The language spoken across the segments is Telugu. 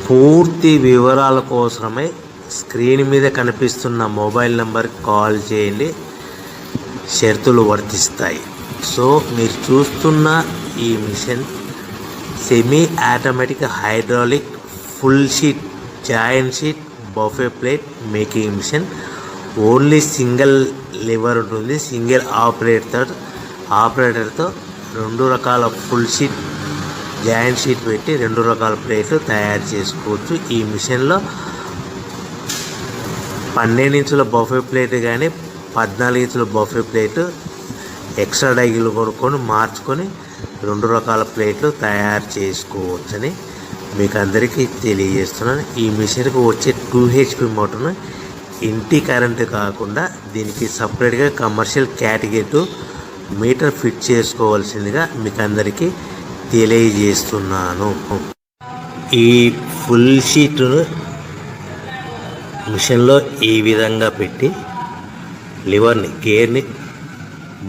పూర్తి వివరాల కోసమై స్క్రీన్ మీద కనిపిస్తున్న మొబైల్ నెంబర్కి కాల్ చేయండి, షరతులు వర్తిస్తాయి. సో మీరు చూస్తున్న ఈ machine semi automatic hydraulic full sheet joint sheet buffet plate making machine. Only single lever ఉంటుంది. సింగిల్ ఆపరేటర్తో 2 రకాల ఫుల్ షీట్ జాయింట్ షీట్ పెట్టి 2 రకాల ప్లేట్లు తయారు చేసుకోవచ్చు. ఈ మిషన్లో 12 ఇంచుల బఫే ప్లేట్ కానీ 14 ఇంచుల బఫే ప్లేట్ ఎక్స్ట్రా డైలు కొనుక్కొని మార్చుకొని 2 రకాల ప్లేట్లు తయారు చేసుకోవచ్చని మీకు అందరికీ తెలియజేస్తున్నాను. ఈ మిషన్కి వచ్చే 2 HP మోటార్ను ఇంటి కరెంటు కాకుండా దీనికి సపరేట్గా కమర్షియల్ కేటగిరీ 2 మీటర్ ఫిట్ చేసుకోవాల్సిందిగా మీకు అందరికీ తెలియజేస్తున్నాను. ఈ ఫుల్ షీట్ను మిషన్లో ఈ విధంగా పెట్టి గేర్ని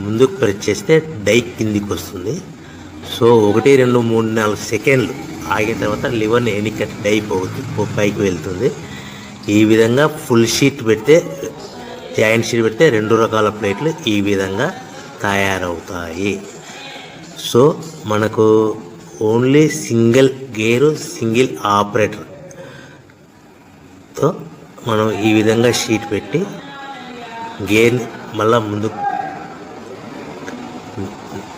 ముందుకు ప్రెస్ చేస్తే డై కిందికి వస్తుంది. సో 1 2 3 4 సెకండ్లు ఆగిన తర్వాత లివర్ని ఎన్నికట్టి డై పైకి వెళ్తుంది. ఈ విధంగా ఫుల్ షీట్ పెడితే జాయింట్ షీట్ పెడితే 2 రకాల ప్లేట్లు ఈ విధంగా తయారవుతాయి. సో మనకు ఓన్లీ సింగిల్ గేరు సింగిల్ ఆపరేటర్తో మనం ఈ విధంగా షీట్ పెట్టి గేర్ని మళ్ళీ ముందుకు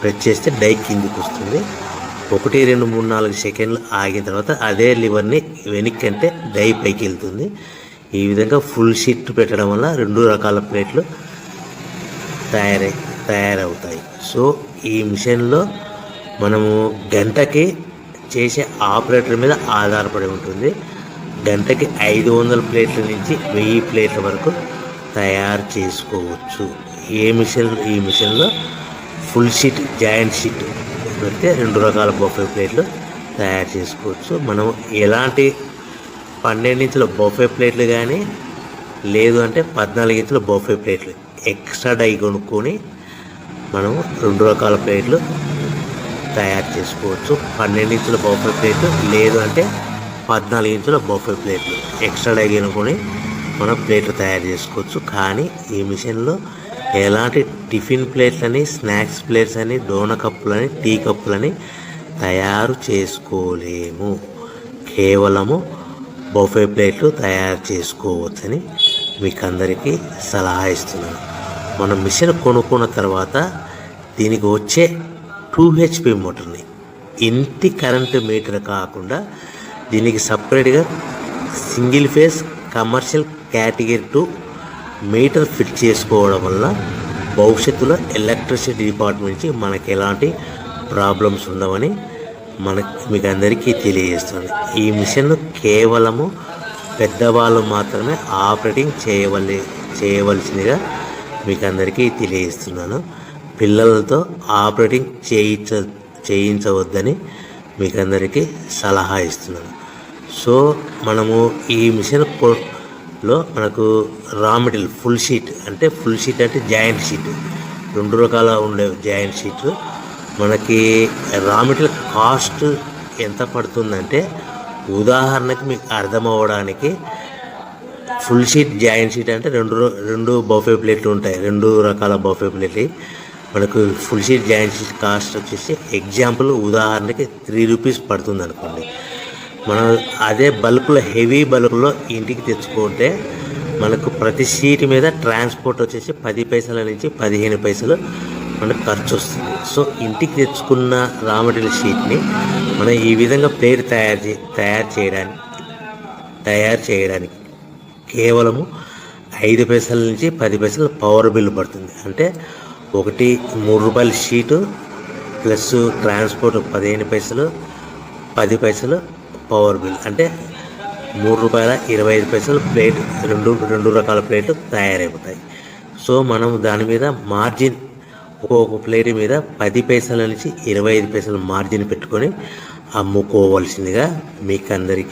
ప్రెస్ చేస్తే డై కిందికి వస్తుంది. 1 2 3 4 సెకండ్లు ఆగిన తర్వాత అదే లివర్ని వెనక్కి అంటే డై పైకి వెళ్తుంది. ఈ విధంగా ఫుల్ షీట్ పెట్టడం వల్ల 2 రకాల ప్లేట్లు తయారవుతాయి. సో ఈ మిషన్లో మనము గంటకి చేసే ఆపరేటర్ మీద ఆధారపడి ఉంటుంది. గంటకి 500 ప్లేట్ల నుంచి 1000 ప్లేట్ల వరకు తయారు చేసుకోవచ్చు. ఈ మిషన్లో ఫుల్ షీట్ జాయింట్ షీట్ పెడితే 2 రకాల బఫే ప్లేట్లు తయారు చేసుకోవచ్చు. మనం ఎలాంటి 12 ఇంచుల బఫే ప్లేట్లు కానీ లేదు అంటే 14 ఇంచుల బఫే ప్లేట్లు ఎక్స్ట్రా డై కొనుక్కొని మనం 2 రకాల ప్లేట్లు తయారు చేసుకోవచ్చు. 12 ఇంచుల బఫే ప్లేట్లు లేదు అంటే 14 ఇంచుల బఫే ప్లేట్లు ఎక్స్ట్రా డై కొనుక్కొని మనం ప్లేట్లు తయారు చేసుకోవచ్చు. కానీ ఈ మిషన్లో ఎలాంటి టిఫిన్ ప్లేట్లని, స్నాక్స్ ప్లేట్స్ అని, డోనా కప్పులని, టీ కప్పులని తయారు చేసుకోలేము. కేవలము బఫే ప్లేట్లు తయారు చేసుకోవచ్చని మీకు అందరికీ సలహా ఇస్తున్నాను. మనం మిషన్ కొనుక్కున్న తర్వాత దీనికి వచ్చే 2 HP మోటార్ని ఇంటి కరెంటు మీటర్ కాకుండా దీనికి సపరేట్గా single phase commercial category 2 metre fit చేసుకోవడం వల్ల భవిష్యత్తులో ఎలక్ట్రిసిటీ డిపార్ట్మెంట్ నుంచి మనకి ఎలాంటి ప్రాబ్లమ్స్ ఉండవని మీకు అందరికీ తెలియజేస్తుంది. ఈ మిషన్ కేవలము పెద్దవాళ్ళు మాత్రమే ఆపరేటింగ్ చేయవలసిందిగా మీకు అందరికీ తెలియజేస్తున్నాను. పిల్లలతో ఆపరేటింగ్ చేయించవద్దని మీకు అందరికీ సలహా ఇస్తున్నాను. సో మనము ఈ మిషన్లో మనకు రా మెటీరియల్ ఫుల్ షీట్ అంటే జాయింట్ షీట్ 2 రకాల ఉండే జాయింట్ షీట్ మనకి రా మెటీరియల్ కాస్ట్ ఎంత పడుతుందంటే ఉదాహరణకి మీకు అర్థం అవ్వడానికి ఫుల్ షీట్ జాయింట్ షీట్ అంటే 2 బఫే ప్లేట్లు ఉంటాయి. 2 రకాల బఫే ప్లేట్లు మనకు full sheet joint sheet cost వచ్చేసి ఎగ్జాంపుల్ ఉదాహరణకి 3 రూపీస్ పడుతుంది అనుకోండి. మనం అదే బల్క్లో హెవీ బల్క్లో ఇంటికి తెచ్చుకుంటే మనకు ప్రతి షీట్ మీద ట్రాన్స్పోర్ట్ వచ్చేసి 10 పైసల నుంచి 15 పైసలు మనకు ఖర్చు వస్తుంది. సో ఇంటికి తెచ్చుకున్న రా మెటీరియల్ షీట్ని మనం ఈ విధంగా ప్లేట్ తయారు చేయడానికి కేవలము 5 పైసల నుంచి 10 పైసలు పవర్ బిల్ పడుతుంది. అంటే 3 రూపాయల షీటు ప్లస్ ట్రాన్స్పోర్ట్ 15 పైసలు 10 పైసలు పవర్ బిల్ అంటే 3 రూపాయల 25 పైసలు ప్లేట్ 2 రకాల ప్లేట్లు తయారైపోతాయి. సో మనం దాని మీద మార్జిన్ ఒక్కొక్క ప్లేట్ మీద 10 పైసల నుంచి 25 పైసలు మార్జిన్ పెట్టుకొని అమ్ముకోవాల్సిందిగా మీకు అందరికీ